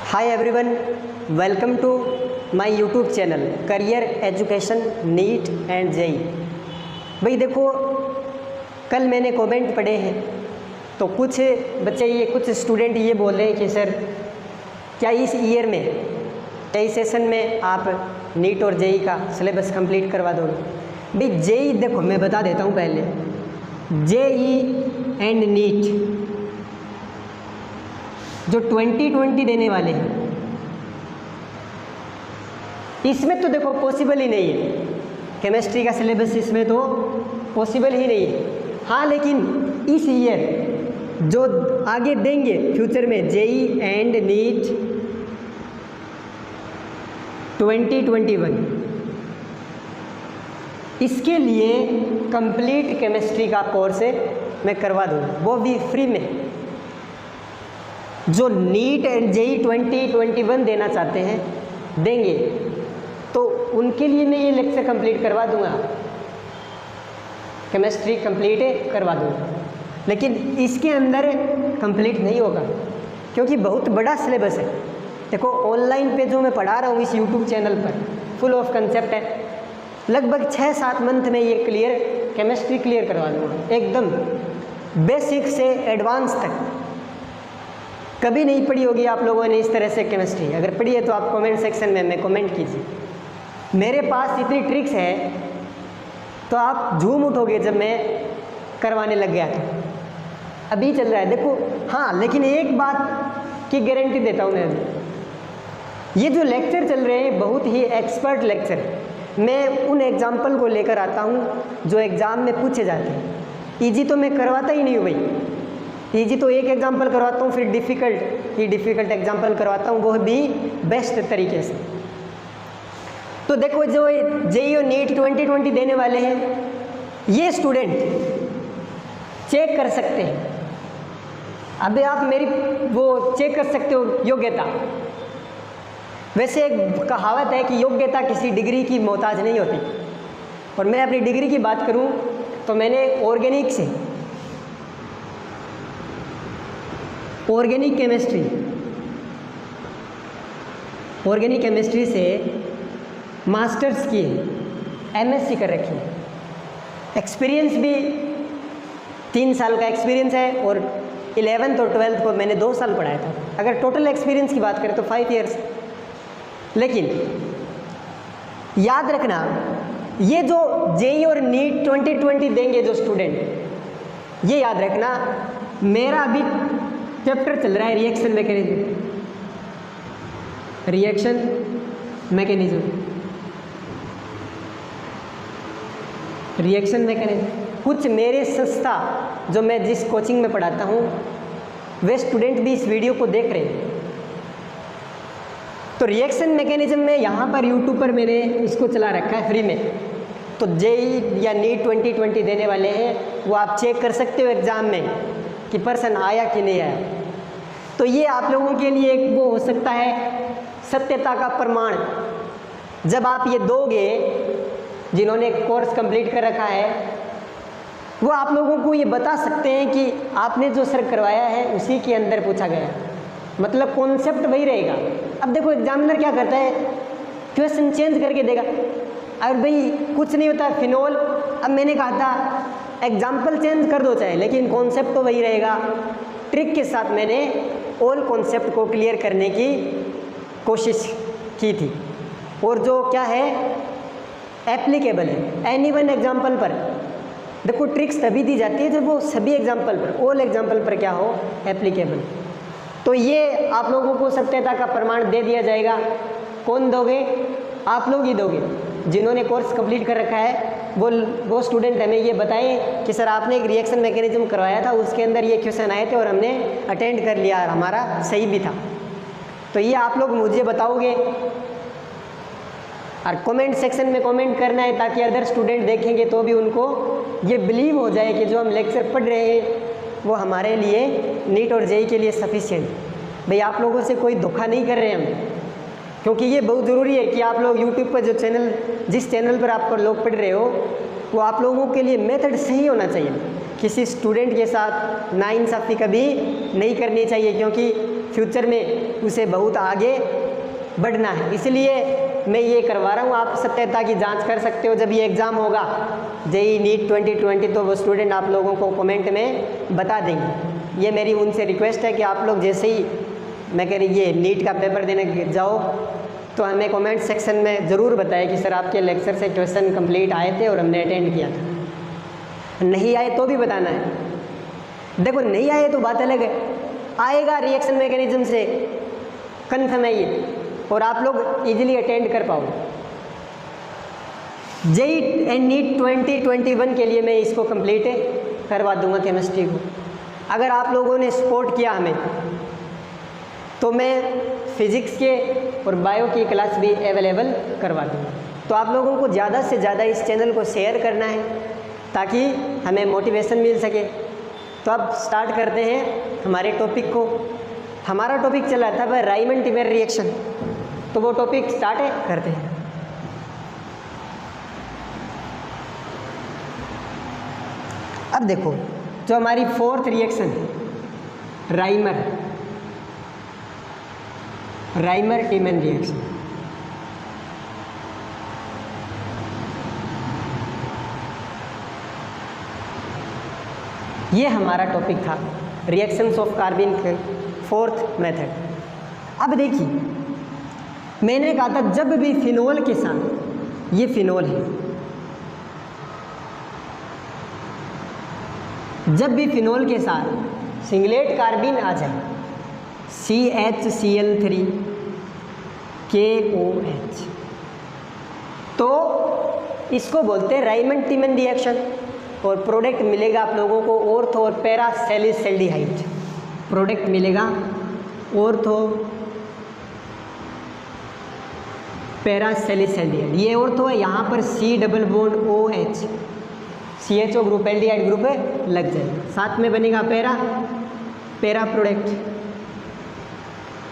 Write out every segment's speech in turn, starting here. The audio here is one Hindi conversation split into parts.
Hi everyone, welcome to my YouTube channel career education NEET and JEE. भाई देखो, कल मैंने कमेंट पढ़े हैं तो कुछ बच्चे कुछ स्टूडेंट ये बोल रहे हैं कि सर क्या इस ईयर में इस सेशन में आप नीट और जेई का सिलेबस कंप्लीट करवा दोगे। भाई जेई देखो मैं बता देता हूँ पहले, जेई एंड नीट जो 2020 देने वाले हैं इसमें तो देखो पॉसिबल ही नहीं है, केमिस्ट्री का सिलेबस इसमें तो पॉसिबल ही नहीं है। हाँ लेकिन इस ईयर जो आगे देंगे फ्यूचर में जेई एंड नीट 2021 इसके लिए कंप्लीट केमिस्ट्री का कोर्स मैं करवा दूँगा, वो भी फ्री में। जो नीट एंड जेई 2021 देना चाहते हैं देंगे तो उनके लिए मैं ये लेक्चर कंप्लीट करवा दूंगा, केमिस्ट्री कंप्लीट करवा दूंगा। लेकिन इसके अंदर कंप्लीट नहीं होगा क्योंकि बहुत बड़ा सिलेबस है। देखो ऑनलाइन पे जो मैं पढ़ा रहा हूँ इस यूट्यूब चैनल पर फुल ऑफ कंसेप्ट है, लगभग 6-7 मंथ में ये केमिस्ट्री क्लियर करवा दूंगा, एकदम बेसिक से एडवांस तक। कभी नहीं पढ़ी होगी आप लोगों ने इस तरह से केमिस्ट्री, अगर पढ़ी है तो आप कमेंट सेक्शन में कमेंट कीजिए। मेरे पास इतनी ट्रिक्स है तो आप झूम उठोगे जब मैं करवाने लग गया था। अभी चल रहा है देखो। हाँ लेकिन एक बात की गारंटी देता हूँ मैं, अभी ये जो लेक्चर चल रहे हैं बहुत ही एक्सपर्ट लेक्चर, मैं उन एग्जाम्पल को लेकर आता हूँ जो एग्ज़ाम में पूछे जाते हैं। ईजी तो मैं करवाता ही नहीं हूँ भाई, ईजी तो एक एग्जाम्पल करवाता हूँ, फिर डिफ़िकल्ट एग्जाम्पल करवाता हूँ, वो भी बेस्ट तरीके से। तो देखो जो जेई और नीट 2020 देने वाले हैं ये स्टूडेंट चेक कर सकते हैं। अभी आप मेरी वो चेक कर सकते हो योग्यता। वैसे एक कहावत है कि योग्यता किसी डिग्री की मोहताज नहीं होती, और मैं अपनी डिग्री की बात करूँ तो मैंने ऑर्गेनिक केमिस्ट्री से मास्टर्स की एमएससी कर रखी है। एक्सपीरियंस भी 3 साल का एक्सपीरियंस है, और 11th और 12th को मैंने 2 साल पढ़ाया था। अगर टोटल एक्सपीरियंस की बात करें तो 5 ईयर्स। लेकिन याद रखना, ये जो जेई और नीट 2020 देंगे जो स्टूडेंट, ये याद रखना मेरा अभी चैप्टर चल रहा है रिएक्शन मैकेनिज्म। कुछ मेरे संस्था जो मैं जिस कोचिंग में पढ़ाता हूँ वे स्टूडेंट भी इस वीडियो को देख रहे हैं। तो रिएक्शन मैकेनिज्म में यहाँ पर यूट्यूब पर मैंने इसको चला रखा है फ्री में। तो जेई या नीट 2020 देने वाले हैं वो आप चेक कर सकते हो एग्ज़ाम में कि पर्सन आया कि नहीं आया। तो ये आप लोगों के लिए एक वो हो सकता है सत्यता का प्रमाण। जब आप ये दोगे, जिन्होंने कोर्स कंप्लीट कर रखा है वो आप लोगों को ये बता सकते हैं कि आपने जो सर करवाया है उसी के अंदर पूछा गया, मतलब कॉन्सेप्ट वही रहेगा। अब देखो एग्जामिनर क्या करता है, क्वेश्चन चेंज करके देगा। और भाई कुछ नहीं होता फिनोल, अब मैंने कहा था एग्जाम्पल चेंज कर दो चाहे, लेकिन कॉन्सेप्ट तो वही रहेगा। ट्रिक के साथ मैंने ऑल कॉन्सेप्ट को क्लियर करने की कोशिश की थी, और जो क्या है एप्लीकेबल है एनी वन एग्जाम्पल पर। देखो ट्रिक्स तभी दी जाती है जब वो सभी एग्जाम्पल पर, ऑल एग्जाम्पल पर क्या हो, एप्लीकेबल। तो ये आप लोगों को सत्यता का प्रमाण दे दिया जाएगा। कौन दोगे? आप लोग ही दोगे। जिन्होंने कोर्स कंप्लीट कर रखा है वो स्टूडेंट हमें ये बताएं कि सर आपने एक रिएक्शन मैकेनिज्म करवाया था, उसके अंदर ये क्वेश्चन आए थे और हमने अटेंड कर लिया और हमारा सही भी था। तो ये आप लोग मुझे बताओगे, और कमेंट सेक्शन में कमेंट करना है ताकि अदर स्टूडेंट देखेंगे तो भी उनको ये बिलीव हो जाए कि जो हम लेक्चर पढ़ रहे हैं वो हमारे लिए नीट और जेई के लिए सफिशिएंट। भाई आप लोगों से कोई धोखा नहीं कर रहे हम, क्योंकि ये बहुत ज़रूरी है कि आप लोग यूट्यूब पर जो चैनल जिस चैनल पर आप लोग पढ़ रहे हो वो आप लोगों के लिए मेथड सही होना चाहिए। किसी स्टूडेंट के साथ नाइंसाफ़ी कभी नहीं करनी चाहिए, क्योंकि फ्यूचर में उसे बहुत आगे बढ़ना है। इसलिए मैं ये करवा रहा हूँ, आप सत्यता की जांच कर सकते हो जब ये एग्ज़ाम होगा जेई नीट 2020, तो वो स्टूडेंट आप लोगों को कमेंट में बता देंगे। ये मेरी उनसे रिक्वेस्ट है कि आप लोग जैसे ही मैं कह रही ये नीट का पेपर देने जाओ तो हमें कमेंट सेक्शन में ज़रूर बताएं कि सर आपके लेक्चर से क्वेश्चन कंप्लीट आए थे और हमने अटेंड किया था। नहीं आए तो भी बताना है। देखो नहीं आए तो बात अलग है, आएगा रिएक्शन मैकेनिज्म से, कन्फर्म है ये, और आप लोग इजीली अटेंड कर पाओगे। जेई एंड नीट 2021 के लिए मैं इसको कंप्लीट करवा दूंगा केमिस्ट्री को। अगर आप लोगों ने सपोर्ट किया हमें तो मैं फिज़िक्स के और बायो की क्लास भी अवेलेबल करवा दूँगा। तो आप लोगों को ज़्यादा से ज़्यादा इस चैनल को शेयर करना है ताकि हमें मोटिवेशन मिल सके। तो अब स्टार्ट करते हैं हमारे टॉपिक को। हमारा टॉपिक चला था वह राइमंड टिमर रिएक्शन, तो वो टॉपिक स्टार्ट करते हैं। अब देखो जो हमारी fourth reaction Rymer Tiemann reaction, ये हमारा टॉपिक था रिएक्शंस ऑफ कार्बन के फोर्थ मेथड। अब देखिए मैंने कहा था जब भी फिनोल के साथ, ये फिनोल है, जब भी फिनोल के साथ सिंगलेट कार्बिन आ जाए CHCl3 KOH, तो इसको बोलते हैं राइमंड टिमन रिएक्शन, और प्रोडक्ट मिलेगा आप लोगों को ऑर्थो और पैरा सैलिसल्डिहाइड। प्रोडक्ट मिलेगा ऑर्थो पैरा सैलिसल्डिहाइड। ये ऑर्थो है, यहाँ पर C double bond OH, CHO group aldehyde group लग जाएगा, साथ में बनेगा पैरा प्रोडक्ट,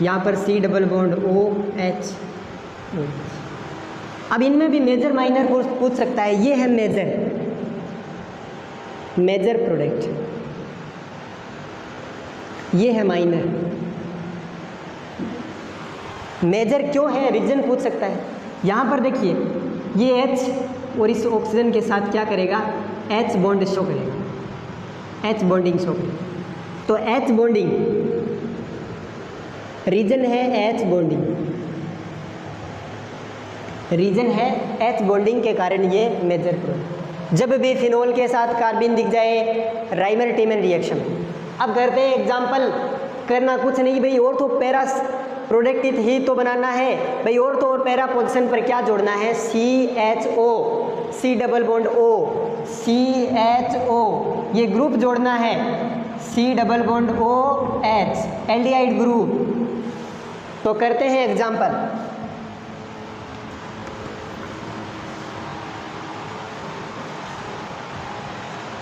यहाँ पर C डबल बॉन्ड OH। अब इनमें भी मेजर माइनर पूछ सकता है। ये है मेजर प्रोडक्ट, ये है माइनर। मेजर क्यों है रीजन पूछ सकता है। यहाँ पर देखिए ये H और इस ऑक्सीजन के साथ क्या करेगा, H बॉन्ड शो करेगा, H बॉन्डिंग शो करेगा। तो H बॉन्डिंग रीजन है, H बॉन्डिंग रीजन है, H बॉन्डिंग के कारण ये मेजर प्रोडक्ट। जब भी फिनोल के साथ कार्बिन दिख जाए राइमर टिमन रिएक्शन। अब करते हैं एग्जाम्पल, करना कुछ नहीं भाई, ऑर्थो पैरा प्रोडक्ट ही तो बनाना है भाई। ऑर्थो और पैरा पोजीशन पर क्या जोड़ना है, CHO, C double bond O, CHO, ये ग्रुप जोड़ना है, C double bond OH aldehyde group. तो करते हैं एग्जाम्पल।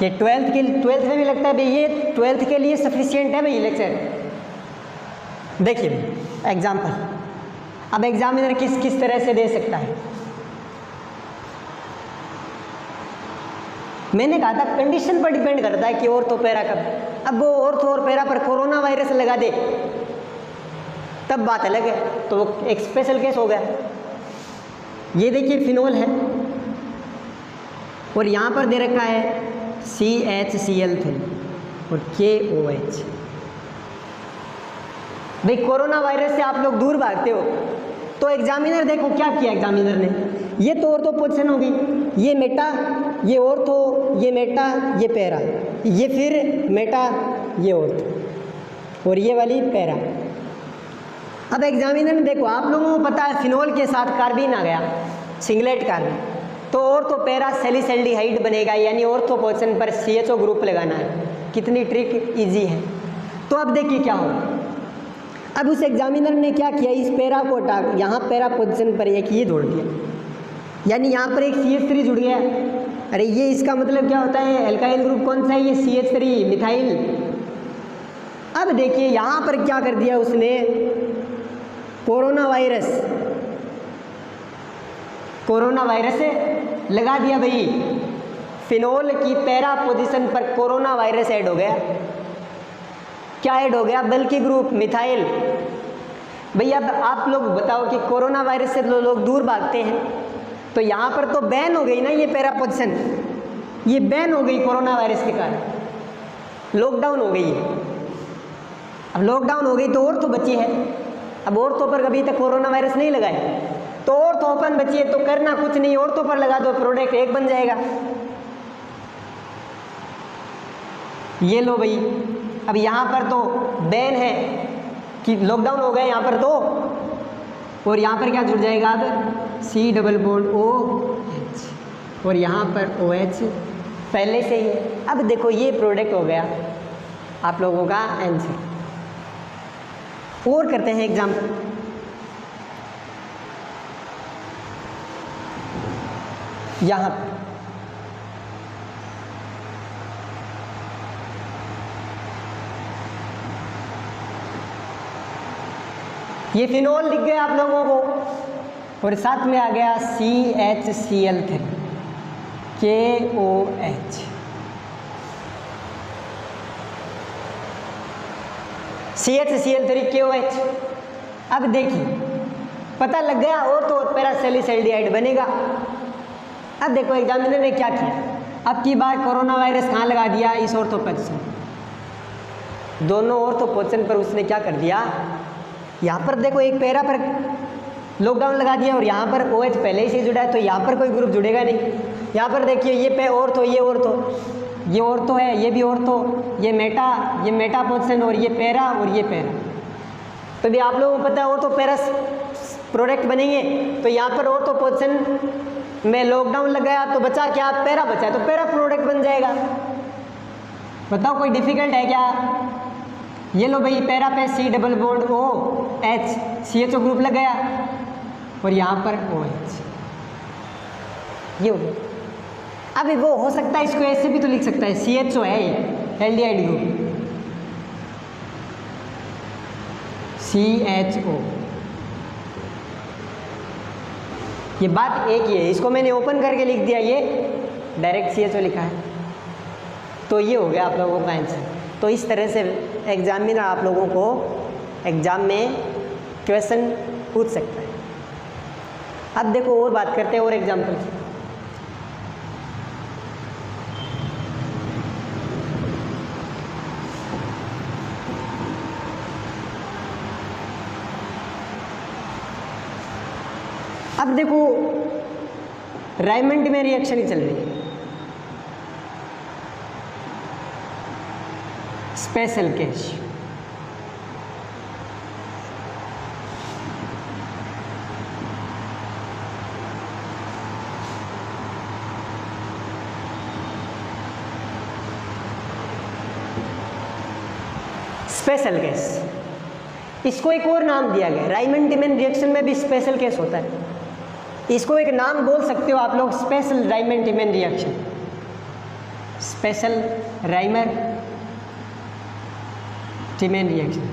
ये ट्वेल्थ में भी लगता है भाई, ये 12th के लिए सफिशिएंट है भाई लेक्चर। देखिए एग्जाम्पल, अब एग्जामिनर किस तरह से दे सकता है। मैंने कहा था कंडीशन पर डिपेंड करता है कि ऑर्थो पैरा कब। अब वो ऑर्थो और पैरा पर कोरोना वायरस लगा दे तब बात अलग है, तो वो एक स्पेशल केस हो गया। ये देखिए फिनोल है और यहाँ पर दे रखा है CHCl3 और KOH। भाई कोरोना वायरस से आप लोग दूर भागते हो, तो एग्जामिनर देखो क्या किया एग्जामिनर ने, ये तो ऑर्थो पोजीशन होगी, ये मेटा, ये ऑर्थो, ये मेटा, ये पैरा, ये फिर मेटा, ये ऑर्थो, और ये वाली पैरा। अब एग्जामिनर ने देखो, आप लोगों को पता है फिनोल के साथ कार्बिन आ गया, सिंगलेट कार्बिन, तो ऑर्थो पैरा सैलिसल्डिहाइड बनेगा, यानी ऑर्थो पोजीशन पर CHO ग्रुप लगाना है। कितनी ट्रिक इजी है। तो अब देखिए क्या होगा। अब उस एग्जामिनर ने क्या किया, इस पैरा को हटा, यहाँ पैरा पोजीशन पर एक ये जोड़ दिया, यानी यहाँ पर एक CH3 जुड़ गया। अरे ये इसका मतलब क्या होता है, एल्काइल ग्रुप कौन सा है, ये CH3 मिथाइल। अब देखिए यहाँ पर क्या कर दिया उसने, कोरोना वायरस लगा दिया भाई। फिनोल की पैरा पोजीशन पर कोरोना वायरस ऐड हो गया। क्या ऐड हो गया, बल्कि ग्रुप मिथाइल। भैया अब आप लोग बताओ कि कोरोना वायरस से लोग दूर भागते हैं, तो यहाँ पर तो बैन हो गई ना ये पैरा पोजीशन, ये बैन हो गई कोरोना वायरस के कारण, लॉकडाउन हो गई है। अब लॉकडाउन हो गई तो औरतों बची है, अब औरतों पर कभी तक कोरोना वायरस नहीं लगा है, तो औरतों ओपन बची है, तो करना कुछ नहीं, औरतों पर लगा दो, प्रोडक्ट एक बन जाएगा। ये लो भाई, अब यहाँ पर तो बैन है कि लॉकडाउन हो गया यहाँ पर तो, और यहाँ पर क्या जुड़ जाएगा अब C डबल बॉन्ड OH, और यहाँ पर OH पहले से ही है। अब देखो ये प्रोडक्ट हो गया आप लोगों का आंसर। और करते हैं एग्जाम्पल। यहाँ पर ये फिनोल दिख गया आप लोगों को, और साथ में आ गया CHCl3 KOH। CHCl3 KOH। अब देखिए पता लग गया और तो पैरासेलिसल्डिहाइड बनेगा। अब देखो एग्जामिनर ने क्या किया, अब की बार कोरोना वायरस कहाँ लगा दिया, इस ऑर्थो पोजीशन, दोनों ऑर्थो पोजीशन पर उसने क्या कर दिया, यहाँ पर देखो एक पैरा पर लॉकडाउन लगा दिया और यहाँ पर OH पहले ही से जुड़ा है, तो यहाँ पर कोई ग्रुप जुड़ेगा नहीं। यहाँ पर देखिए ये पे ऑर्थो, ये ऑर्थो, ये ऑर्थो है, ये भी ऑर्थो, ये मेटा पोजीशन, और ये पैरा और ये पैरा। तो भी आप लोगों को पता है ऑर्थो पैरा प्रोडक्ट बनेंगे, तो यहाँ पर ऑर्थो पोजीशन में लॉकडाउन लगाया तो बचा क्या, पैरा बचा, तो पैरा प्रोडक्ट बन जाएगा। बताओ कोई डिफिकल्ट है क्या। ये लो भाई पैरा पे C double bond OH CHO group लग गया, और यहाँ पर OH, ये हो गया। अब वो हो सकता है इसको ऐसे भी तो लिख सकता है, CHO है ये एल्डिहाइड ग्रुप, CHO, ये बात एक ही है। इसको मैंने ओपन करके लिख दिया, ये डायरेक्ट CHO लिखा है, तो ये हो गया आप लोगों का आंसर। तो इस तरह से एग्जामिनर आप लोगों को एग्जाम में क्वेश्चन पूछ सकता है। अब देखो और बात करते हैं और एग्जाम्पल। अब देखो रायमंड में रिएक्शन ही चल रही है, स्पेशल केस। स्पेशल केस, इसको एक और नाम दिया गया, रायमंड टिमेन रिएक्शन में भी स्पेशल केस होता है, इसको एक नाम बोल सकते हो आप लोग, special Reimer Tiemann reaction, special Reimer Tiemann reaction.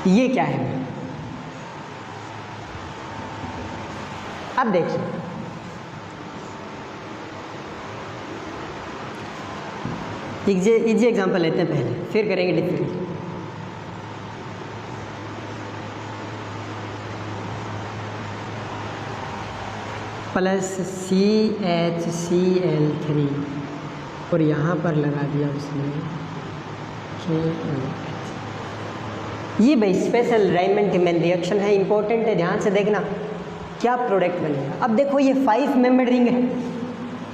ये क्या है, अब देखिए इजी एग्जांपल लेते हैं पहले, फिर करेंगे डिफिकल्ट। प्लस CHCl3 और यहाँ पर लगा दिया उसने KOH। ये भाई स्पेशल रायमंड टिमेन रिएक्शन है, इंपॉर्टेंट है, ध्यान से देखना क्या प्रोडक्ट बनेगा। अब देखो ये 5 मेंबर रिंग है,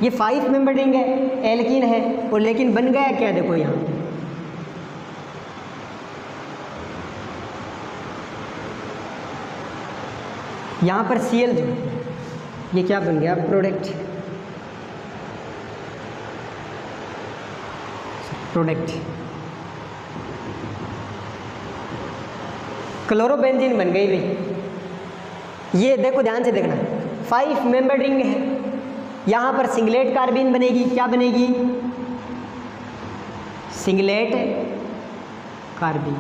ये 5 मेंबर रिंग है, एल्कीन है, और लेकिन बन गया क्या, देखो यहाँ पर Cl जो ये क्या बन गया, प्रोडक्ट क्लोरोबेंजीन बन गई भाई। ये देखो ध्यान से देखना, 5 मेंबर रिंग है, यहाँ पर सिंगलेट कार्बीन बनेगी, क्या बनेगी, सिंगलेट कार्बीन,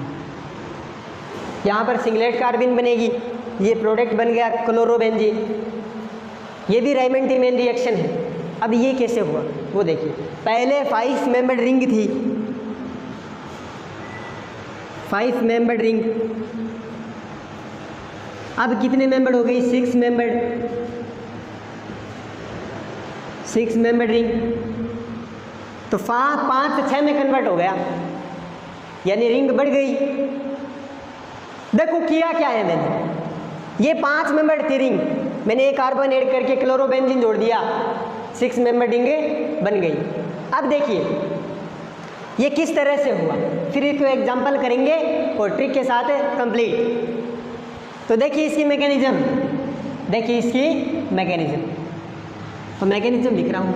यहाँ पर सिंगलेट कार्बीन बनेगी, ये प्रोडक्ट बन गया क्लोरोबेंजीन। ये भी रायमंड टिमेन रिएक्शन है। अब ये कैसे हुआ, वो देखिए, पहले 5 मेंबर्ड रिंग थी, 5 मेंबर्ड रिंग, अब कितने मेंबर्ड हो गई? 6 मेंबर्ड, 6 मेंबर्ड रिंग। तो 5 से 6 में कन्वर्ट हो गया, यानी रिंग बढ़ गई। देखो किया क्या है मैंने, ये 5 मेंबर्ड थी रिंग, मैंने एक कार्बन ऐड करके क्लोरोबेंजीन जोड़ दिया, 6 मेंबर्ड रिंग बन गई। अब देखिए ये किस तरह से हुआ, फिर एक एग्जांपल करेंगे और ट्रिक के साथ कंप्लीट। तो देखिए इसकी मैकेनिज्म, देखिए इसकी मैकेनिज्म, तो मैकेनिज्म लिख रहा हूँ।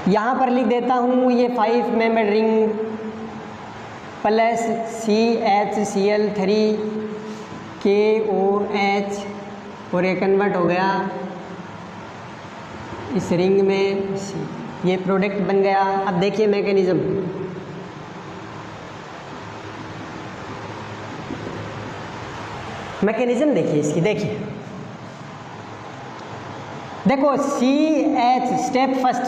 यहाँ पर लिख देता हूँ ये 5 membered ring plus CHCl3 KOH, और ये कन्वर्ट हो गया इस रिंग में C, ये प्रोडक्ट बन गया। अब देखिए मैकेनिज्म, मैकेनिज्म देखिए इसकी, देखिए देखो CH स्टेप फर्स्ट,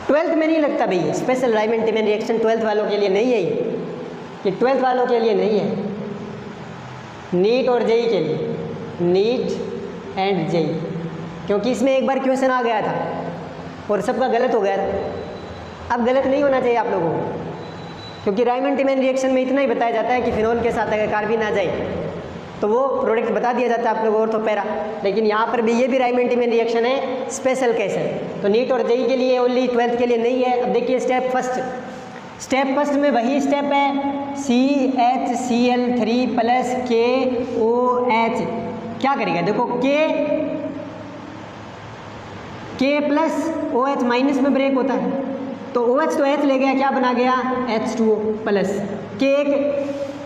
12th में नहीं लगता भैया, स्पेशल राइमन-टिमन रिएक्शन 12th वालों के लिए नहीं है ये 12th वालों के लिए नहीं है, नीट और जेई के लिए, नीट एंड जेई, क्योंकि इसमें एक बार क्वेश्चन आ गया था और सबका गलत हो गया था। अब गलत नहीं होना चाहिए आप लोगों को, क्योंकि राइमन-टिमन रिएक्शन में इतना ही बताया जाता है कि फिनोल के साथ अगर कार्बिन आ जाए तो वो प्रोडक्ट बता दिया जाता है आप लोगों को, तो पैरा। लेकिन यहाँ पर भी ये भी राइमन-टिमन रिएक्शन है, स्पेशल केस है, तो नीट और जेई के लिए ओनली, 12th के लिए नहीं है। अब देखिए स्टेप फर्स्ट, स्टेप फर्स्ट में वही स्टेप है, CHCl3 प्लस KOH, क्या करेगा देखो, K प्लस OH माइनस में ब्रेक होता है, तो OH तो H ले गया, क्या बना गया H2O प्लस, K एक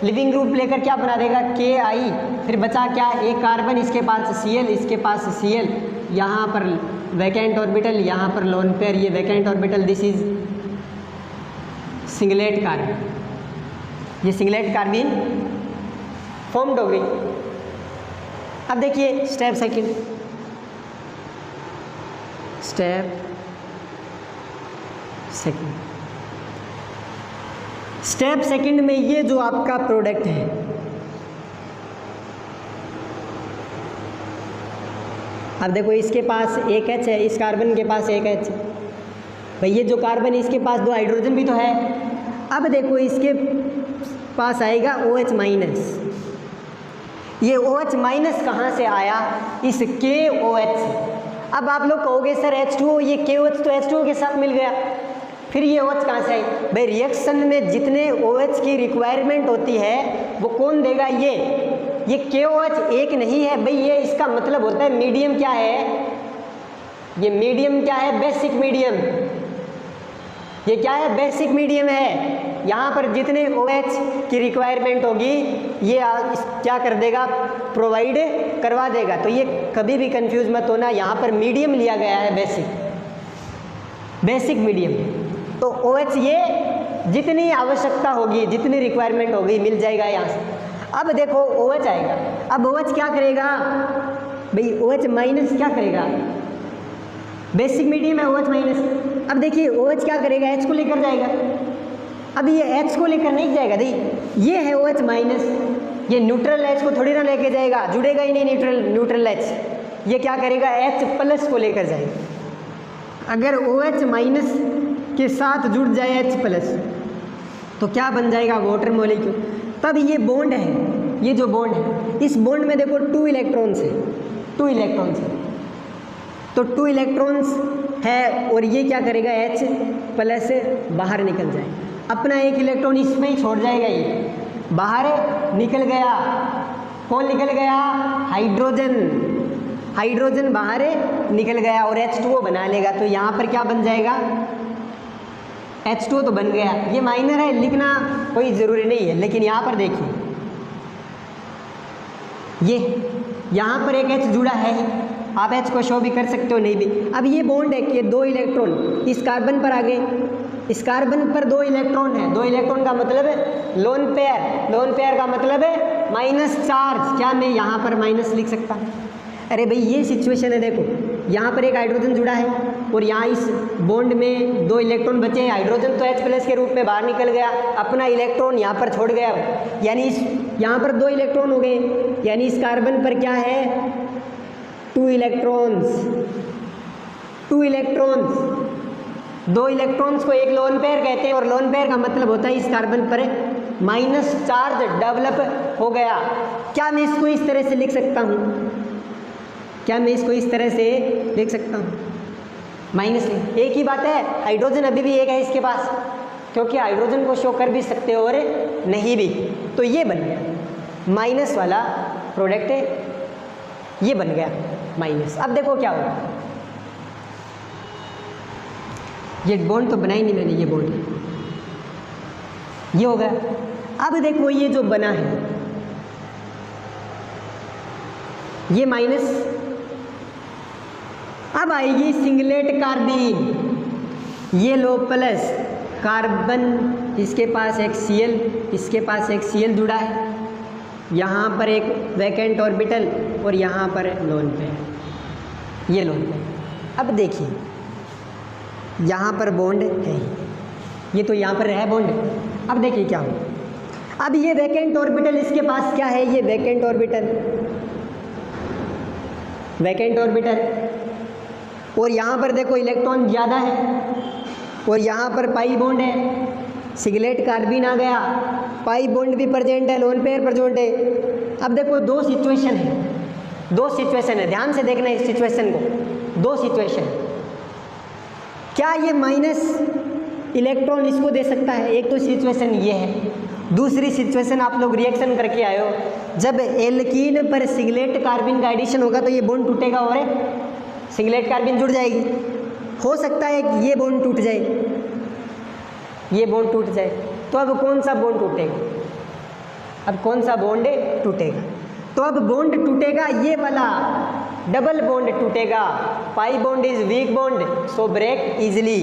लिविंग ग्रुप लेकर क्या बना देगा KI, फिर बचा क्या, एक कार्बन, इसके पास Cl, इसके पास Cl, यहाँ पर वैकेंट ऑर्बिटल, यहाँ पर लोन पेयर, ये vacant orbital, this is singlet carbon, ये सिंगलेट कार्बिन फॉर्म्ड हो गई। अब देखिए step second, step second, step second में ये जो आपका प्रोडक्ट है, अब देखो इसके पास एक H है, इस कार्बन के पास एक H, भाई ये जो कार्बन है इसके पास 2 हाइड्रोजन भी तो है। अब देखो इसके पास आएगा OH माइनस, ये OH माइनस कहाँ से आया, इस KOH से। अब आप लोग कहोगे सर H2O, ये KOH तो H2O के साथ मिल गया, फिर ये OH कहाँ से आई? भाई रिएक्शन में जितने OH की रिक्वायरमेंट होती है वो कौन देगा, ये KOH एक नहीं है भाई, ये इसका मतलब होता है मीडियम क्या है, ये मीडियम क्या है, बेसिक मीडियम, ये क्या है, बेसिक मीडियम है। यहाँ पर जितने OH की रिक्वायरमेंट होगी ये क्या कर देगा, प्रोवाइड करवा देगा। तो ये कभी भी कंफ्यूज मत होना, यहाँ पर मीडियम लिया गया है, बेसिक मीडियम। तो OH ये जितनी आवश्यकता होगी, जितनी रिक्वायरमेंट होगी मिल जाएगा यहाँ से। अब देखो OH आएगा, अब OH क्या करेगा भाई, OH माइनस क्या करेगा, बेसिक मीडियम है OH माइनस। अब देखिए OH क्या करेगा, H को लेकर जाएगा, अब ये H को लेकर नहीं जाएगा, देखिए ये है OH माइनस, ये न्यूट्रल H को थोड़ी ना लेके जाएगा, जुड़ेगा ही नहीं न्यूट्रल H, ये क्या करेगा H प्लस को लेकर जाएगा। अगर OH माइनस के साथ जुड़ जाए H प्लस तो क्या बन जाएगा, वाटर मॉलिक्यूल। तब ये बॉन्ड है, ये जो बॉन्ड है, इस बॉन्ड में देखो 2 इलेक्ट्रॉन्स है, 2 इलेक्ट्रॉन्स है, तो 2 इलेक्ट्रॉन्स है और ये क्या करेगा, H प्लस बाहर निकल जाए, अपना एक इलेक्ट्रॉन इसमें ही छोड़ जाएगा, ये बाहर निकल गया। कौन निकल गया, हाइड्रोजन, हाइड्रोजन बाहर निकल गया और H2O बना लेगा। तो यहाँ पर क्या बन जाएगा, H2O तो बन गया, ये माइनर है, लिखना कोई ज़रूरी नहीं है, लेकिन यहाँ पर देखिए ये यहाँ पर एक H जुड़ा है, आप H को शो भी कर सकते हो, नहीं भी। अब ये बॉन्ड है कि ये 2 इलेक्ट्रॉन इस कार्बन पर आ गए, इस कार्बन पर 2 इलेक्ट्रॉन है, 2 इलेक्ट्रॉन का मतलब है लोन पेयर का मतलब है माइनस चार्ज। क्या मैं यहाँ पर माइनस लिख सकता हूँ? अरे भाई ये सिचुएशन है, देखो यहाँ पर एक हाइड्रोजन जुड़ा है और यहाँ इस बॉन्ड में 2 इलेक्ट्रॉन बचे हैं। हाइड्रोजन तो H+ के रूप में बाहर निकल गया, अपना इलेक्ट्रॉन यहाँ पर छोड़ गया, यानी इस यहाँ पर 2 इलेक्ट्रॉन हो गए, यानी इस कार्बन पर क्या है 2 इलेक्ट्रॉन्स। 2 इलेक्ट्रॉन्स को एक लोन पेयर कहते हैं और लोन पेयर का मतलब होता है इस कार्बन पर माइनस चार्ज डेवलप हो गया। क्या मैं इसको इस तरह से लिख सकता हूँ? क्या मैं इसको इस तरह से लिख सकता हूँ? माइनस एक ही बात है, हाइड्रोजन अभी भी एक है इसके पास, क्योंकि हाइड्रोजन को शो कर भी सकते हो और नहीं भी। तो ये बन गया माइनस वाला प्रोडक्ट है, ये बन गया माइनस। अब देखो क्या होगा, ये बॉन्ड तो बना ही नहीं मैंने, ये बॉन्ड ये हो गया। अब देखो ये जो बना है ये माइनस, अब आएगी सिंगलेट कार्बीन, ये लो प्लस कार्बन, इसके पास एक Cl, इसके पास एक Cl जुड़ा है, यहाँ पर एक वैकेंट ऑर्बिटल और यहाँ पर लोन पेयर, ये लोन पेयर। अब देखिए यहाँ पर बॉन्ड है, ये तो यहाँ पर है बॉन्ड। अब देखिए क्या हो, अब ये वैकेंट ऑर्बिटल इसके पास क्या है, ये वैकेंट ऑर्बिटल और यहाँ पर देखो इलेक्ट्रॉन ज़्यादा है और यहाँ पर पाई बॉन्ड है, सिंगलेट कार्बीन आ गया, पाई बॉन्ड भी प्रेजेंट है, लोन पेयर प्रेजेंट है। अब देखो दो सिचुएशन है, ध्यान से देखना इस सिचुएशन को, 2 सिचुएशन। क्या ये माइनस इलेक्ट्रॉन इसको दे सकता है? एक तो सिचुएशन ये है, दूसरी सिचुएशन आप लोग रिएक्शन करके आए हो, जब एल्कीन पर सिंगलेट कार्बन का एडिशन होगा तो ये बॉन्ड टूटेगा और सिंगलेट कार्बन जुड़ जाएगी। हो सकता है कि ये बॉन्ड टूट जाए, तो अब कौन सा बॉन्ड टूटेगा? तो अब बॉन्ड टूटेगा ये वाला, डबल बॉन्ड टूटेगा। Pi bond is weak bond so break easily.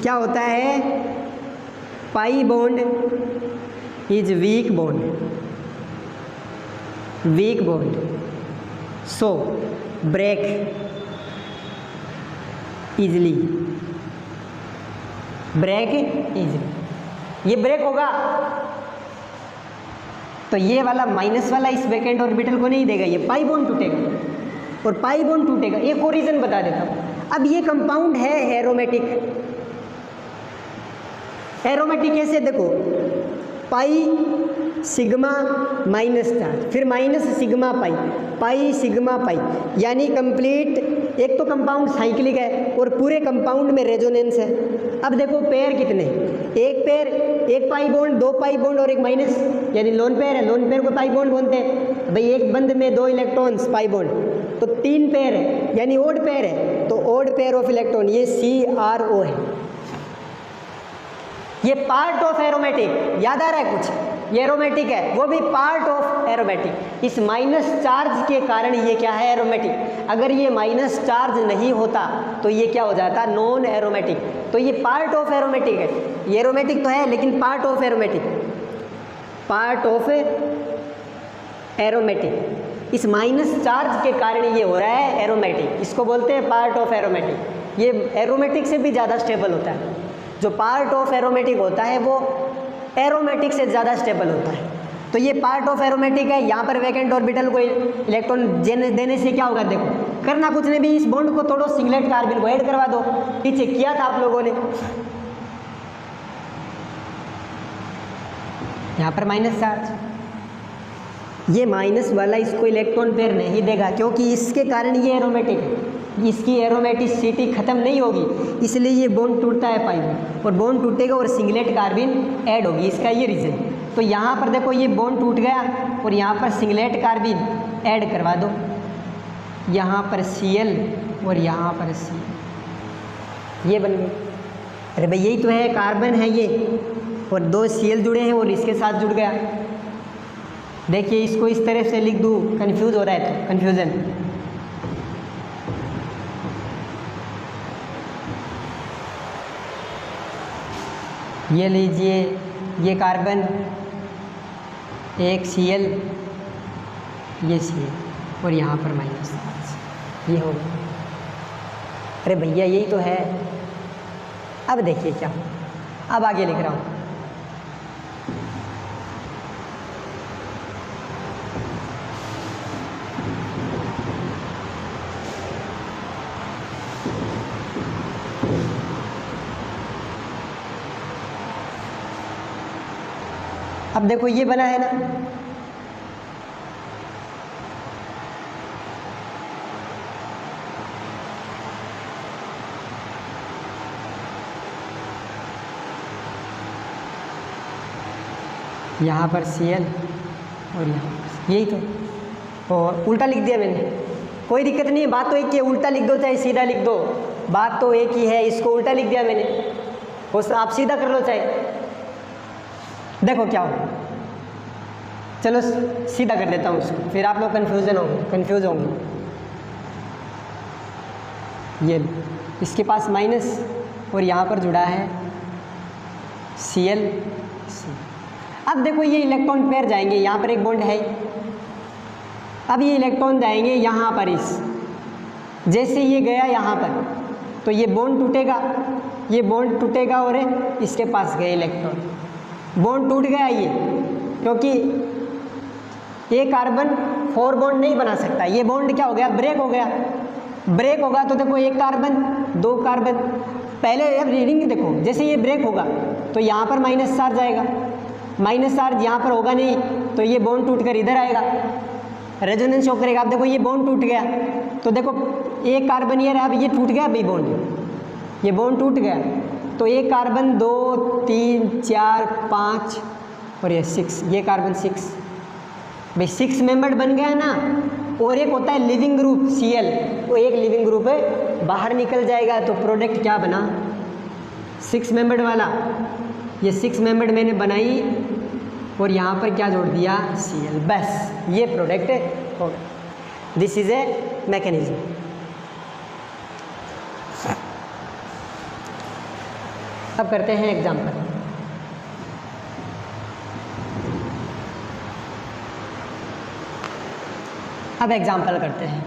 क्या होता है? Pi bond is weak bond so break easily, ये ब्रेक होगा। तो ये वाला माइनस वाला इस वैकेंट ऑर्बिटल को नहीं देगा, ये पाई बॉन्ड टूटेगा और पाई बॉन्ड टूटेगा। एक और रीजन बता देता हूँ, अब ये कंपाउंड है एरोमेटिक कैसे? देखो पाई सिग्मा माइनस चार्ज, फिर minus sigma pi sigma pi, यानी कंप्लीट एक तो कंपाउंड साइक्लिक है और पूरे कंपाउंड में रेजोनेंस है। अब देखो पेयर कितने, एक पेयर, एक पाई बॉन्ड, 2 पाई बॉन्ड और एक माइनस, यानी लोन पेयर है, लोन पेयर को पाई बॉन्ड बोलते हैं। भाई एक बंद में 2 इलेक्ट्रॉन्स पाई बॉन्ड, तो 3 पेयर है, यानी ओड पेयर है, तो ओड पेयर ऑफ इलेक्ट्रॉन, ये CRO है। ये पार्ट ऑफ एरोमेटिक, याद आ रहा है कुछ? ये एरोमेटिक है, वो भी पार्ट ऑफ एरोमेटिक। इस माइनस चार्ज के कारण ये क्या है? एरोमेटिक। अगर ये माइनस चार्ज नहीं होता तो ये क्या हो जाता? Non aromatic. तो ये पार्ट ऑफ एरोमेटिक है, ये एरोमेटिक तो है लेकिन पार्ट ऑफ एरोमेटिक। इस माइनस चार्ज के कारण ये हो रहा है एरोमेटिक, इसको बोलते हैं पार्ट ऑफ एरोमेटिक। ये एरोमेटिक से भी ज़्यादा स्टेबल होता है, जो पार्ट ऑफ एरोमेटिक होता है वो एरोमेटिक से ज़्यादा स्टेबल होता है। तो ये पार्ट ऑफ एरोमेटिक है। यहाँ पर वैकेंट ऑर्बिटल को इलेक्ट्रॉन देने से क्या होगा? देखो करना कुछ नहीं भी, इस बॉन्ड को तोड़ो, सिंगलेट कार्बन को ऐड करवा दो। पीछे किया था आप लोगों ने, यहाँ पर माइनस चार्ज, ये माइनस वाला इसको इलेक्ट्रॉन पेयर नहीं देगा क्योंकि इसके कारण ये एरोमेटिक है, इसकी एरोमेटिसिटी खत्म नहीं होगी, इसलिए ये बॉन्ड टूटता है पाई में, और बॉन्ड टूटेगा और सिंगलेट कार्बन ऐड होगी, इसका ये रीज़न। तो यहाँ पर देखो ये बॉन्ड टूट गया और यहाँ पर सिंगलेट कार्बन ऐड करवा दो, यहाँ पर Cl और यहाँ पर C, ये बन गई। अरे भाई यही तो है, कार्बन है ये और 2 Cl जुड़े हैं और इसके साथ जुड़ गया। देखिए इसको इस तरह से लिख दूँ, कंफ्यूज हो रहा है तो कन्फ्यूज़न। ये लीजिए, ये कार्बन एक Cl, ये Cl और यहाँ पर -5, ये हो गया। अरे भैया यही तो है। अब देखिए क्या, अब आगे लिख रहा हूँ। अब देखो ये बना है ना, यहाँ पर Cl और यहाँ पर यही तो, और उल्टा लिख दिया मैंने। कोई दिक्कत नहीं है, बात तो एक ही है, उल्टा लिख दो चाहे सीधा लिख दो, बात तो एक ही है। इसको उल्टा लिख दिया मैंने, उस आप सीधा कर लो चाहे, देखो क्या हो। चलो सीधा कर देता हूँ उसको, फिर आप लोग कंफ्यूज होंगे। ये इसके पास माइनस और यहाँ पर जुड़ा है Cl C। अब देखो ये इलेक्ट्रॉन पेयर जाएंगे, यहाँ पर एक बॉन्ड है, अब ये इलेक्ट्रॉन जाएंगे यहाँ पर, इस जैसे ये गया यहाँ पर तो ये बॉन्ड टूटेगा, ये बॉन्ड टूटेगा और इसके पास गए इलेक्ट्रॉन, बॉन्ड टूट गया ये, क्योंकि एक कार्बन 4 बॉन्ड नहीं बना सकता। ये बॉन्ड क्या हो गया, ब्रेक हो गया। ब्रेक होगा तो देखो एक कार्बन 2 कार्बन, पहले अब रीडिंग देखो, जैसे ये ब्रेक होगा तो यहाँ पर माइनस चार्ज आएगा, माइनस चार्ज यहाँ पर होगा नहीं तो ये बॉन्ड टूट कर इधर आएगा, रेजोनेंस शो करेगा। अब देखो ये बॉन्ड टूट गया तो देखो एक कार्बन ये रहा, अब ये टूट गया, अभी बॉन्ड, ये बॉन्ड टूट गया तो एक कार्बन 2 3 4 5 और ये 6, ये कार्बन 6, भाई 6 मेंबर्ड बन गया ना। और एक होता है लिविंग ग्रुप Cl, वो एक लिविंग ग्रुप है, बाहर निकल जाएगा तो प्रोडक्ट क्या बना, 6 मेंबर्ड वाला। ये 6 मेंबर्ड मैंने बनाई और यहाँ पर क्या जोड़ दिया, Cl, बस ये प्रोडक्ट हो गया। This is a mechanism. अब करते हैं एग्जाम्पल। अब एग्जाम्पल करते हैं।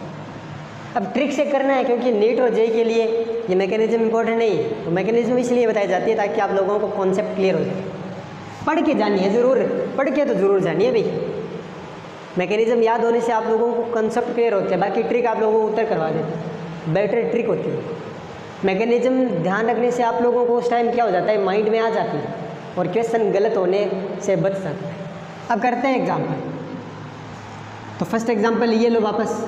अब ट्रिक से करना है, क्योंकि नीट और जेईई के लिए ये मैकेनिज्म इंपॉर्टेंट नहीं है, तो मैकेनिज्म इसलिए बताई जाती है ताकि आप लोगों को कॉन्सेप्ट क्लियर हो जाए। पढ़ के जानिए, ज़रूर पढ़ के तो ज़रूर जानिए भाई। मैकेनिज्म याद होने से आप लोगों को कॉन्सेप्ट क्लियर होते हैं, बाकी ट्रिक आप लोगों को उत्तर करवा देते हैं, बेटर ट्रिक होती है। मैकेनिज्म ध्यान रखने से आप लोगों को उस टाइम क्या हो जाता है, माइंड में आ जाती है और क्वेश्चन गलत होने से बच सकता है। अब करते हैं एग्जाम्पल। तो फर्स्ट एग्जाम्पल ये लो वापस,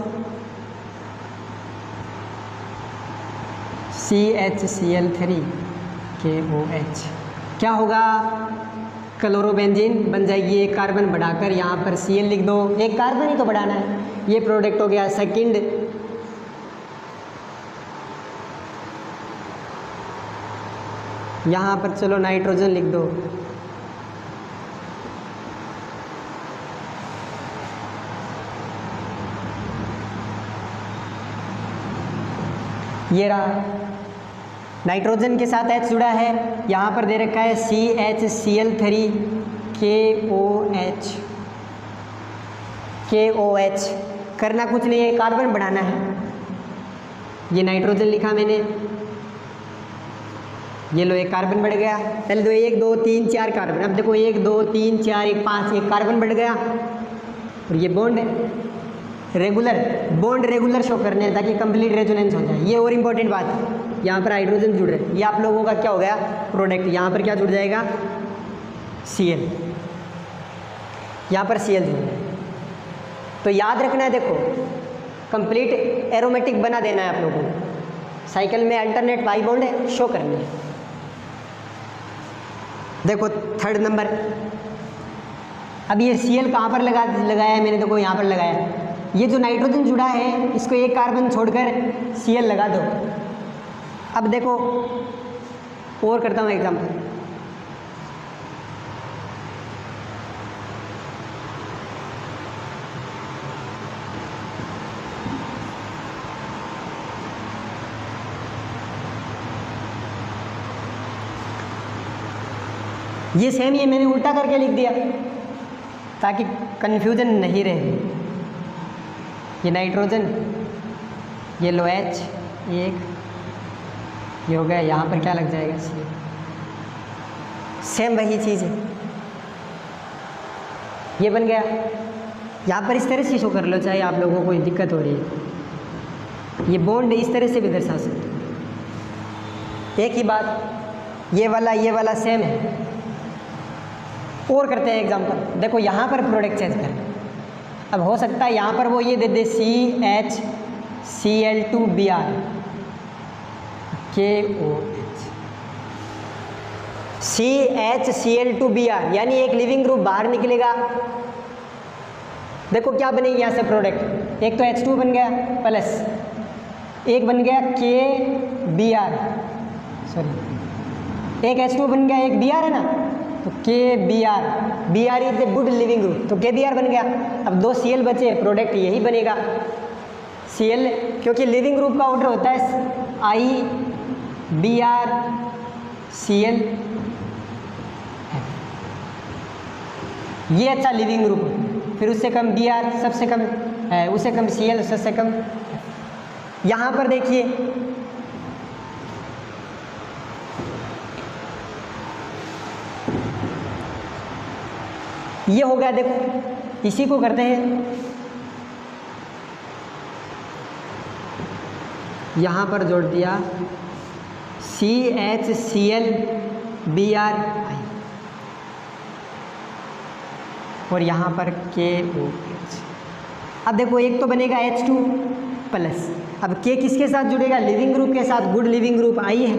CHCl3 KOH क्या होगा, क्लोरोबेंजीन बन जाएगी। एक कार्बन बढ़ाकर यहाँ पर Cl लिख दो, एक कार्बन ही तो बढ़ाना है, ये प्रोडक्ट हो गया। सेकंड यहाँ पर चलो नाइट्रोजन लिख दो, ये रहा नाइट्रोजन के साथ H जुड़ा है, यहाँ पर दे रखा है CHCl3 KOH। करना कुछ नहीं है, कार्बन बढ़ाना है। ये नाइट्रोजन लिखा मैंने, ये लो एक कार्बन बढ़ गया। पहले दो 1 2 3 4 कार्बन, अब देखो 1 2 3 4 1 5, एक कार्बन बढ़ गया। और ये bond regular, bond regular show करने हैं ताकि कंप्लीट रेजोनेंस हो जाए। ये और इम्पोर्टेंट बात है, यहाँ पर हाइड्रोजन जुड़ रहे हैं, ये आप लोगों का क्या हो गया, प्रोडक्ट। यहाँ पर क्या जुड़ जाएगा, Cl, यहाँ पर Cl जुड़ रहा है। तो याद रखना है, देखो कंप्लीट एरोमेटिक बना देना है आप लोगों को। साइकिल में अल्टरनेट पाई बॉन्ड शो करनी है। देखो थर्ड नंबर, अब ये Cl कहाँ पर लगाया है मैंने, देखो यहाँ पर लगाया है। ये जो नाइट्रोजन जुड़ा है इसको एक कार्बन छोड़कर Cl लगा दो। अब देखो और करता हूँ एग्जाम्पल। ये सेम, ये मैंने उल्टा करके लिख दिया। ताकि कन्फ्यूजन नहीं रहे। ये नाइट्रोजन, ये लो H, एक ये हो गया, यहाँ पर क्या लग जाएगा C। सेम वही चीज़ है, ये बन गया। यहाँ पर इस तरह से शो कर लो, चाहे आप लोगों को कोई दिक्कत हो रही है। ये बॉन्ड इस तरह से भी दर्शा सकते हो। एक ही बात, ये वाला सेम है। और करते हैं एग्जांपल। देखो यहाँ पर प्रोडक्ट चेंज करें। अब हो सकता है यहाँ पर वो ये दे दे CHCl2Br KOH, CHCl2Br, यानी एक लिविंग ग्रुप बाहर निकलेगा। देखो क्या बनेगी यहाँ से प्रोडक्ट, एक तो H2 बन गया प्लस एक बन गया KBr, सॉरी एक H2 बन गया, एक Br है ना, तो KBr, Br is a good leaving group, तो KBr बन गया। अब दो Cl बचे, प्रोडक्ट यही बनेगा Cl, क्योंकि लिविंग ग्रुप का ऑर्डर होता है IBr Cl, ये अच्छा लिविंग ग्रुप है। फिर उससे कम Br, सबसे कम है, उससे कम Cl, सबसे कम। यहाँ पर देखिए ये हो गया। देखो इसी को करते हैं, यहाँ पर जोड़ दिया CHClBr और यहाँ पर KOH। अब देखो एक तो बनेगा H2 प्लस, अब K किसके साथ जुड़ेगा, लिविंग ग्रुप के साथ, गुड लिविंग ग्रुप I है,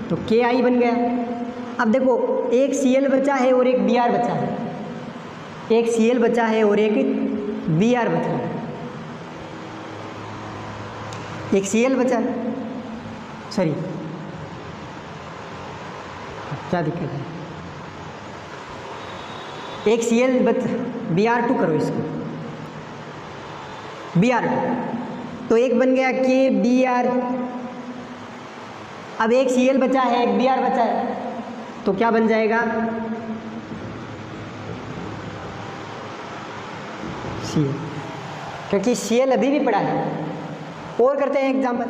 तो KI बन गया। अब देखो एक Cl बचा है और एक Br बचा है, एक Cl बचा है और एक Br बचा है, एक Cl बचा है, सॉरी क्या दिक्कत है, एक Cl Br2 करो इसको, Br2, तो एक बन गया KBr। अब एक Cl बचा है, एक Br बचा है, तो क्या बन जाएगा Cl, क्योंकि Cl अभी भी पड़ा है। और करते हैं एग्जांपल।